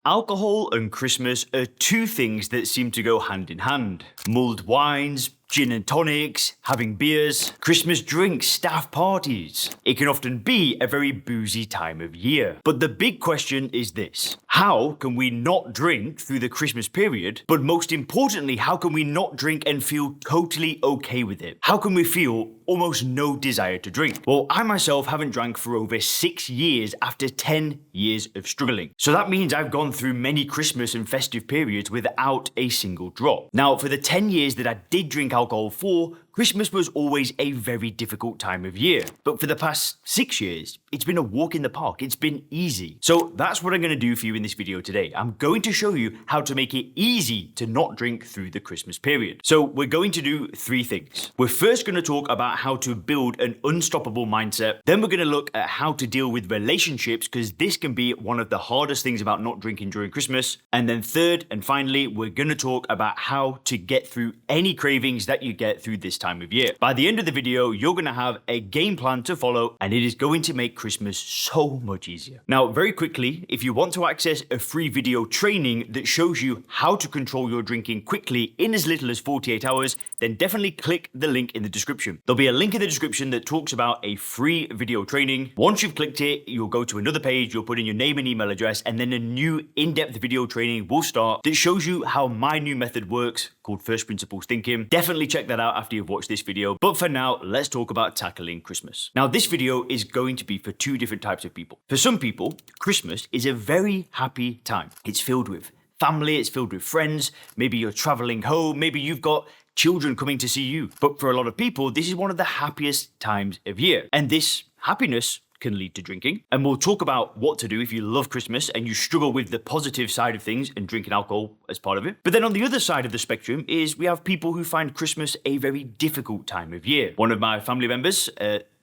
Alcohol and Christmas are two things that seem to go hand in hand. Mulled wines, gin and tonics, having beers, Christmas drinks, staff parties. It can often be a very boozy time of year. But the big question is this: how can we not drink through the Christmas period? But most importantly, how can we not drink and feel totally okay with it? How can we feel almost no desire to drink? Well, I myself haven't drank for over 6 years after 10 years of struggling. So that means I've gone through many Christmas and festive periods without a single drop. Now, for the 10 years that I did drink alcohol for, Christmas was always a very difficult time of year. But for the past 6 years, it's been a walk in the park. It's been easy. So that's what I'm going to do for you in this video today. I'm going to show you how to make it easy to not drink through the Christmas period. So we're going to do 3 things. We're first going to talk about how to build an unstoppable mindset. Then we're going to look at how to deal with relationships, because this can be one of the hardest things about not drinking during Christmas. And then third and finally, we're going to talk about how to get through any cravings that you get through this time of year. By the end of the video, you're going to have a game plan to follow, and it is going to make Christmas so much easier. Now, very quickly, if you want to access a free video training that shows you how to control your drinking quickly in as little as 48 hours, then definitely click the link in the description. There'll be a link in the description that talks about a free video training. Once you've clicked it, you'll go to another page, you'll put in your name and email address, and then a new in-depth video training will start that shows you how my new method works, called First Principles Thinking. Definitely check that out after you've watched this video. But for now, let's talk about tackling Christmas. Now, this video is going to be for 2 different types of people. For some people, Christmas is a very happy time. It's filled with family, it's filled with friends, maybe you're traveling home, maybe you've got children coming to see you. But for a lot of people, this is one of the happiest times of year. And this happiness can lead to drinking. And we'll talk about what to do if you love Christmas and you struggle with the positive side of things and drinking alcohol as part of it. But then on the other side of the spectrum is we have people who find Christmas a very difficult time of year. One of my family members,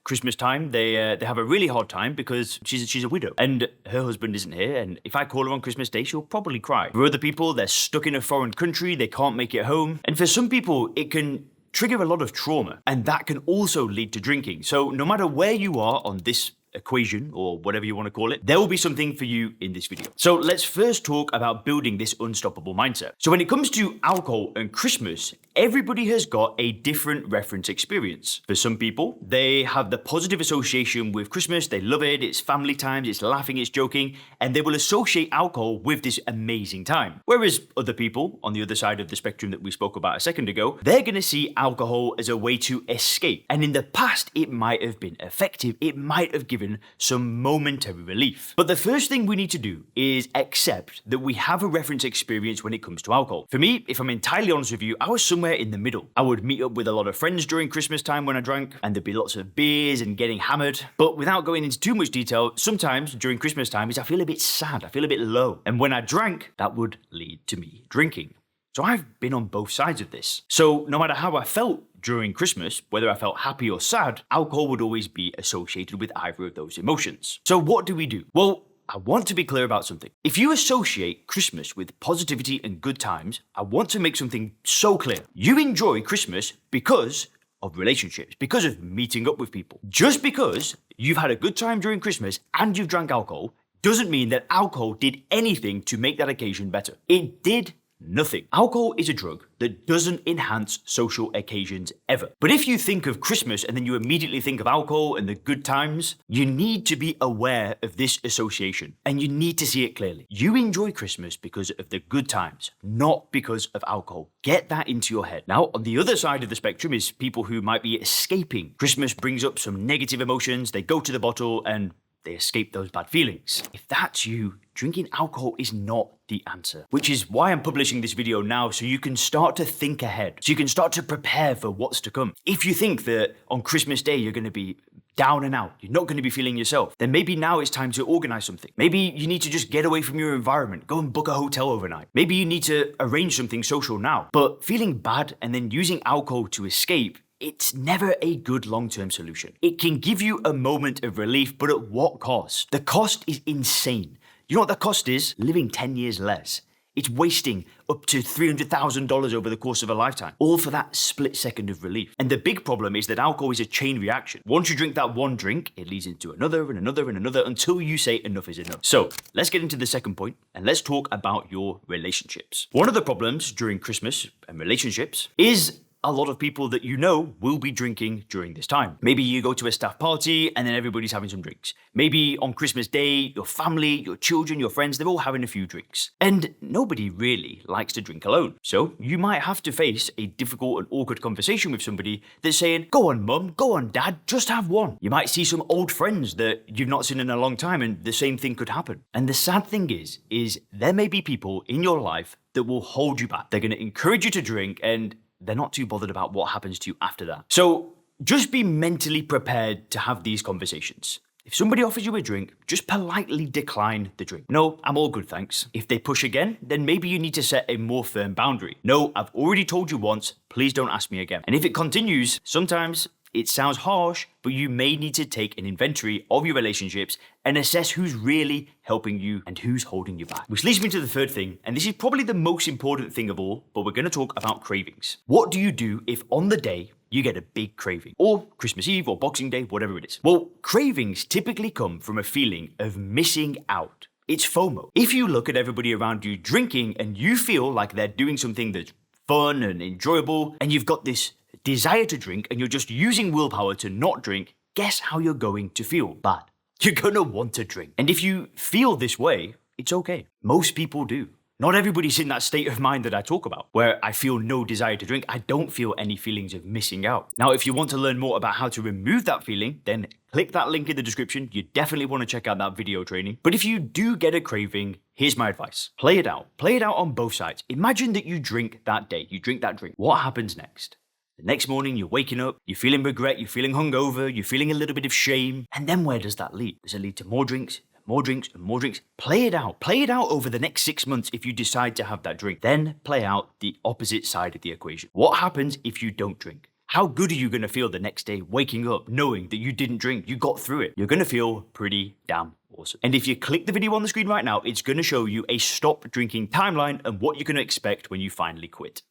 Christmas time, they have a really hard time because she's a widow and her husband isn't here, and if I call her on Christmas Day, she'll probably cry. For other people, they're stuck in a foreign country, they can't make it home, and for some people, it can trigger a lot of trauma, and that can also lead to drinking. So no matter where you are on this equation, or whatever you want to call it, there will be something for you in this video. So let's first talk about building this unstoppable mindset. So when it comes to alcohol and Christmas, everybody has got a different reference experience. For some people, they have the positive association with Christmas, they love it, it's family times, it's laughing, it's joking, and they will associate alcohol with this amazing time. Whereas other people, on the other side of the spectrum that we spoke about a second ago, they're going to see alcohol as a way to escape. And in the past, it might have been effective, it might have given some momentary relief. But the first thing we need to do is accept that we have a reference experience when it comes to alcohol. For me, if I'm entirely honest with you, I was somewhere in the middle. I would meet up with a lot of friends during Christmas time when I drank, and there'd be lots of beers and getting hammered. But without going into too much detail, sometimes during Christmas time I feel a bit sad, I feel a bit low. And when I drank, that would lead to me drinking. So I've been on both sides of this. So no matter how I felt during Christmas, whether I felt happy or sad, alcohol would always be associated with either of those emotions. So what do we do? Well, I want to be clear about something. If you associate Christmas with positivity and good times, I want to make something so clear. You enjoy Christmas because of relationships, because of meeting up with people. Just because you've had a good time during Christmas and you've drank alcohol doesn't mean that alcohol did anything to make that occasion better. It did nothing. Alcohol is a drug that doesn't enhance social occasions ever. But if you think of Christmas and then you immediately think of alcohol and the good times, you need to be aware of this association and you need to see it clearly. You enjoy Christmas because of the good times, not because of alcohol. Get that into your head. Now, on the other side of the spectrum is people who might be escaping. Christmas brings up some negative emotions, they go to the bottle and they escape those bad feelings. If that's you, drinking alcohol is not the answer, which is why I'm publishing this video now, so you can start to think ahead, so you can start to prepare for what's to come. If you think that on Christmas Day you're going to be down and out, you're not going to be feeling yourself, then maybe now it's time to organize something. Maybe you need to just get away from your environment, go and book a hotel overnight. Maybe you need to arrange something social now. But feeling bad and then using alcohol to escape, it's never a good long-term solution. It can give you a moment of relief, but at what cost? The cost is insane. You know what the cost is? Living 10 years less. It's wasting up to $300,000 over the course of a lifetime, all for that split second of relief. And the big problem is that alcohol is a chain reaction. Once you drink that one drink, it leads into another and another and another until you say enough is enough. So let's get into the second point and let's talk about your relationships. One of the problems during Christmas and relationships is a lot of people that you know will be drinking during this time. Maybe you go to a staff party and then everybody's having some drinks. Maybe on Christmas Day, your family, your children, your friends, they're all having a few drinks. And nobody really likes to drink alone. So you might have to face a difficult and awkward conversation with somebody that's saying, go on mum, go on dad, just have one. You might see some old friends that you've not seen in a long time and the same thing could happen. And the sad thing is there may be people in your life that will hold you back. They're going to encourage you to drink and they're not too bothered about what happens to you after that. So just be mentally prepared to have these conversations. If somebody offers you a drink, just politely decline the drink. No, I'm all good, thanks. If they push again, then maybe you need to set a more firm boundary. No, I've already told you once, please don't ask me again. And if it continues, sometimes it sounds harsh, but you may need to take an inventory of your relationships and assess who's really helping you and who's holding you back. Which leads me to the third thing, and this is probably the most important thing of all, but we're going to talk about cravings. What do you do if on the day you get a big craving? Or Christmas Eve or Boxing Day, whatever it is. Well, cravings typically come from a feeling of missing out. It's FOMO. If you look at everybody around you drinking and you feel like they're doing something that's fun and enjoyable, and you've got this desire to drink and you're just using willpower to not drink, guess how you're going to feel? Bad. You're gonna want to drink. And if you feel this way, it's okay. Most people do. Not everybody's in that state of mind that I talk about, where I feel no desire to drink. I don't feel any feelings of missing out. Now, if you want to learn more about how to remove that feeling, then click that link in the description. You definitely want to check out that video training. But if you do get a craving, here's my advice. Play it out. Play it out on both sides. Imagine that you drink that day. You drink that drink. What happens next? The next morning, you're waking up, you're feeling regret, you're feeling hungover, you're feeling a little bit of shame. And then where does that lead? Does it lead to more drinks, more drinks, and more drinks? Play it out. Play it out over the next 6 months if you decide to have that drink. Then play out the opposite side of the equation. What happens if you don't drink? How good are you going to feel the next day waking up knowing that you didn't drink, you got through it? You're going to feel pretty damn awesome. And if you click the video on the screen right now, it's going to show you a stop drinking timeline and what you're going to expect when you finally quit.